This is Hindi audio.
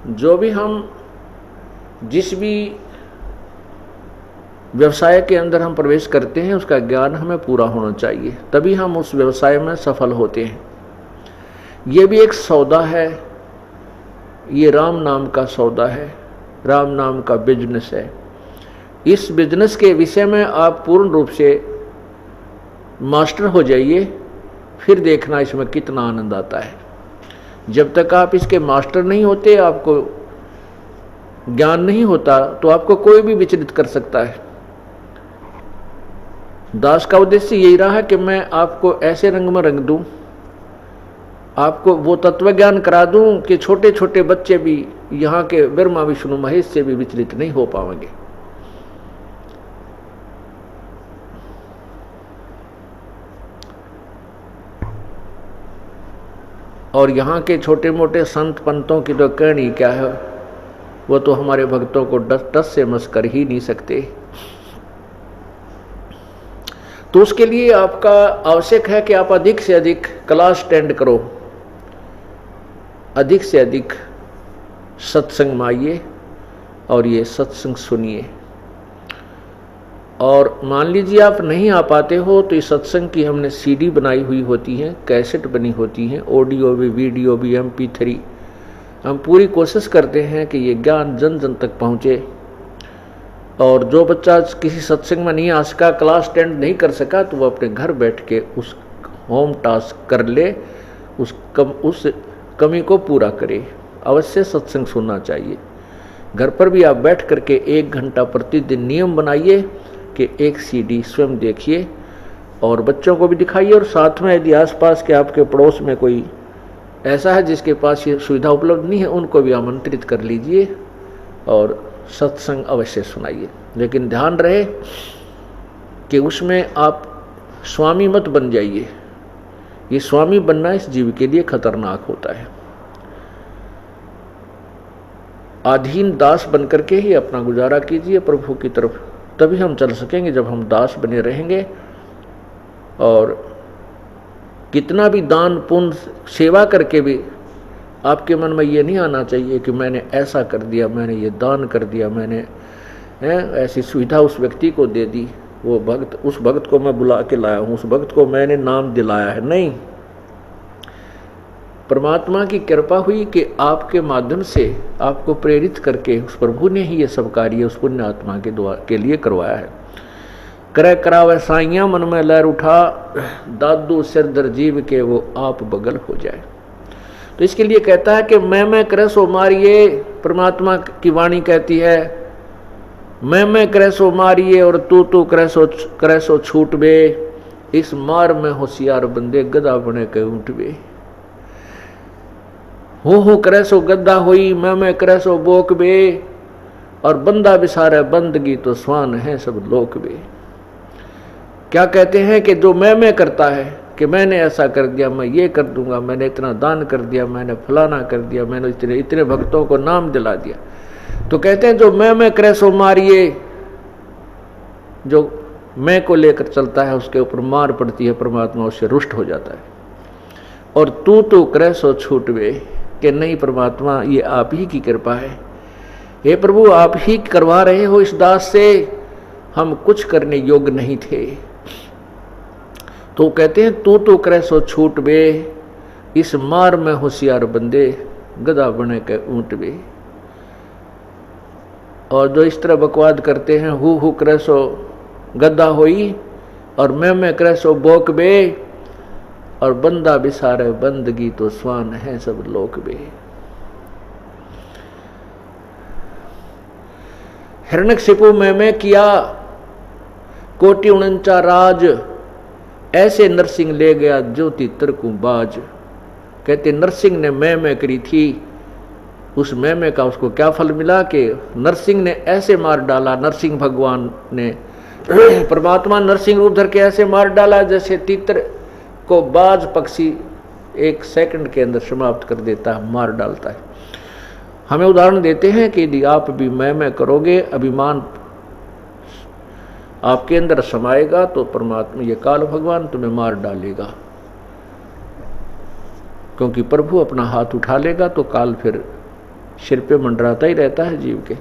जो भी हम जिस भी व्यवसाय के अंदर हम प्रवेश करते हैं उसका ज्ञान हमें पूरा होना चाहिए, तभी हम उस व्यवसाय में सफल होते हैं। ये भी एक सौदा है, ये राम नाम का सौदा है, राम नाम का बिजनेस है। इस बिजनेस के विषय में आप पूर्ण रूप से मास्टर हो जाइए, फिर देखना इसमें कितना आनंद आता है। जब तक आप इसके मास्टर नहीं होते, आपको ज्ञान नहीं होता, तो आपको कोई भी विचलित कर सकता है। दास का उद्देश्य यही रहा है कि मैं आपको ऐसे रंग में रंग दूं, आपको वो तत्व ज्ञान करा दूं कि छोटे छोटे बच्चे भी यहाँ के ब्रह्मा विष्णु महेश से भी विचलित नहीं हो पाएंगे। और यहाँ के छोटे मोटे संत पंतों की तो कहनी क्या है, वो तो हमारे भक्तों को टस से मस कर ही नहीं सकते। तो उसके लिए आपका आवश्यक है कि आप अधिक से अधिक क्लास अटेंड करो, अधिक से अधिक सत्संग में आइए और ये सत्संग सुनिए। और मान लीजिए आप नहीं आ पाते हो तो इस सत्संग की हमने सीडी बनाई हुई होती है, कैसेट बनी होती है, ऑडियो भी, वीडियो भी, MP3। हम पूरी कोशिश करते हैं कि ये ज्ञान जन जन तक पहुँचे। और जो बच्चा किसी सत्संग में नहीं आ सका, क्लास अटेंड नहीं कर सका, तो वो अपने घर बैठ के उस होम टास्क कर ले, उस कमी को पूरा करे। अवश्य सत्संग सुनना चाहिए। घर पर भी आप बैठ करके 1 घंटा प्रतिदिन नियम बनाइए कि एक CD स्वयं देखिए और बच्चों को भी दिखाइए। और साथ में यदि आसपास के आपके पड़ोस में कोई ऐसा है जिसके पास ये सुविधा उपलब्ध नहीं है, उनको भी आमंत्रित कर लीजिए और सत्संग अवश्य सुनाइए। लेकिन ध्यान रहे कि उसमें आप स्वामी मत बन जाइए। ये स्वामी बनना इस जीव के लिए खतरनाक होता है। अधीन दास बन करके ही अपना गुजारा कीजिए प्रभु की तरफ, तभी हम चल सकेंगे। जब हम दास बने रहेंगे और कितना भी दान पुण्य सेवा करके भी आपके मन में ये नहीं आना चाहिए कि मैंने ऐसा कर दिया, मैंने ये दान कर दिया, मैंने ऐसी सुविधा उस व्यक्ति को दे दी, वो भक्त, उस भक्त को मैं बुला के लाया हूँ, उस भक्त को मैंने नाम दिलाया है। नहीं, परमात्मा की कृपा हुई कि आपके माध्यम से आपको प्रेरित करके उस प्रभु ने ही ये सब कार्य उस पुण्य आत्मा के लिए करवाया है। करे करावे साइयां मन में लहर उठा, दादू सिर दर जीव के वो आप बगल हो जाए। तो इसके लिए कहता है कि मैं करे सो मारिए। परमात्मा की वाणी कहती है मैं करे सो मारिए और तू करे सो छूट बे। इस मार में होशियार बंदे गधा बने के उठ बे। हो करे सो गद्दा होई, मैं करे सो बोक बे। और बंदा बिसारे बंदगी तो स्वान है सब लोक बे। क्या कहते हैं कि जो मैं करता है कि मैंने ऐसा कर दिया, मैं ये कर दूंगा, मैंने इतना दान कर दिया, मैंने फलाना कर दिया, मैंने इतने भक्तों को नाम दिला दिया, तो कहते हैं जो मैं करे सो मारिए। जो मैं को लेकर चलता है उसके ऊपर मार पड़ती है, परमात्मा उससे रुष्ट हो जाता है। और तू करे सो छूटवे, कि नहीं परमात्मा ये आप ही की कृपा है, हे प्रभु आप ही करवा रहे हो इस दास से, हम कुछ करने योग्य नहीं थे। तो कहते हैं तू करे सो छूट बे। इस मार में होशियार बंदे गधा बने के ऊंट बे। और जो इस तरह बकवाद करते हैं हु करे सो गद्दा होई और मैं करे सो बोक बे। और बंदा बिसारे बंदगी तो स्वान है सब लोक बे। हिरण्यकशिपु मैं किया कोटि 49 राज। ऐसे नरसिंह ले गया ज्योति तरकू बाज। कहते नरसिंह ने मैं करी थी, उस मैं का उसको क्या फल मिला कि नरसिंह ने ऐसे मार डाला। नरसिंह भगवान ने परमात्मा नरसिंह रूप धर के ऐसे मार डाला जैसे तीतर को बाज पक्षी 1 सेकंड के अंदर समाप्त कर देता है, मार डालता है। हमें उदाहरण देते हैं कि यदि आप भी मैं करोगे, अभिमान आपके अंदर समाएगा तो परमात्मा ये काल भगवान तुम्हें मार डालेगा। क्योंकि प्रभु अपना हाथ उठा लेगा तो काल फिर सिर पे मंडराता ही रहता है जीव के।